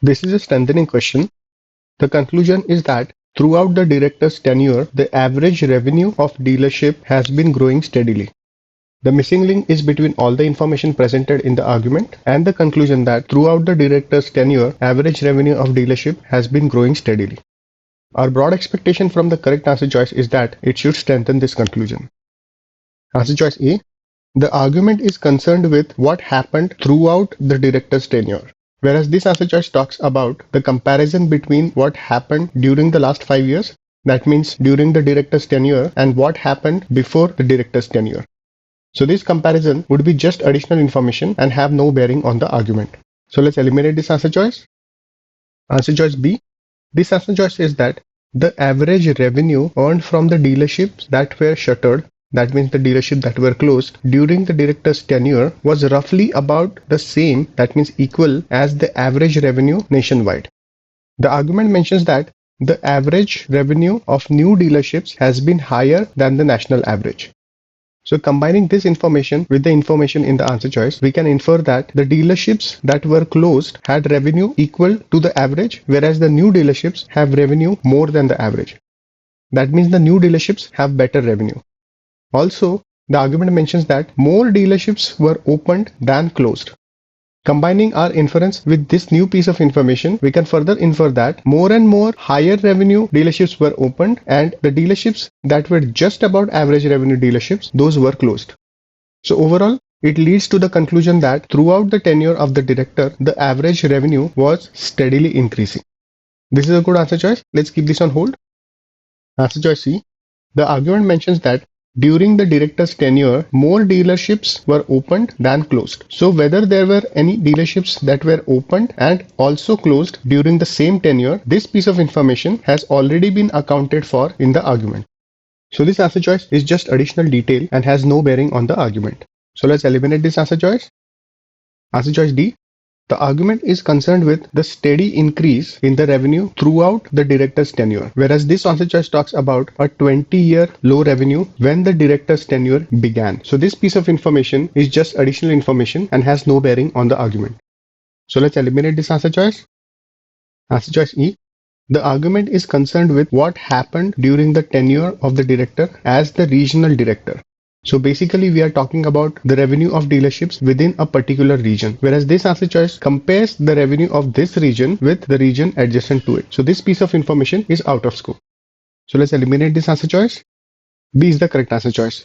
This is a strengthening question. The conclusion is that throughout the director's tenure, the average revenue of dealership has been growing steadily. The missing link is between all the information presented in the argument and the conclusion that throughout the director's tenure, average revenue of dealership has been growing steadily. Our broad expectation from the correct answer choice is that it should strengthen this conclusion. Answer choice A. The argument is concerned with what happened throughout the director's tenure, whereas this answer choice talks about the comparison between what happened during the last 5 years, that means during the director's tenure, and what happened before the director's tenure. So this comparison would be just additional information and have no bearing on the argument. So let's eliminate this answer choice. Answer choice B. This answer choice is that the average revenue earned from the dealerships that were shuttered, that means the dealerships that were closed during the director's tenure, was roughly about the same, that means equal, as the average revenue nationwide. The argument mentions that the average revenue of new dealerships has been higher than the national average. So combining this information with the information in the answer choice, we can infer that the dealerships that were closed had revenue equal to the average, whereas the new dealerships have revenue more than the average. That means the new dealerships have better revenue. Also, the argument mentions that more dealerships were opened than closed. Combining our inference with this new piece of information, we can further infer that more and more higher revenue dealerships were opened, and the dealerships that were just about average revenue dealerships, those were closed. So overall, it leads to the conclusion that throughout the tenure of the director, the average revenue was steadily increasing. This is a good answer choice. Let's keep this on hold. Answer choice C. The argument mentions that during the director's tenure, more dealerships were opened than closed. So whether there were any dealerships that were opened and also closed during the same tenure, this piece of information has already been accounted for in the argument. So this answer choice is just additional detail and has no bearing on the argument. So let's eliminate this answer choice. Answer choice D. The argument is concerned with the steady increase in the revenue throughout the director's tenure, whereas this answer choice talks about a 20-year low revenue when the director's tenure began. So this piece of information is just additional information and has no bearing on the argument. So let's eliminate this answer choice. Answer choice E. The argument is concerned with what happened during the tenure of the director as the regional director. So basically we are talking about the revenue of dealerships within a particular region, whereas this answer choice compares the revenue of this region with the region adjacent to it. So this piece of information is out of scope. So let's eliminate this answer choice. B is the correct answer choice.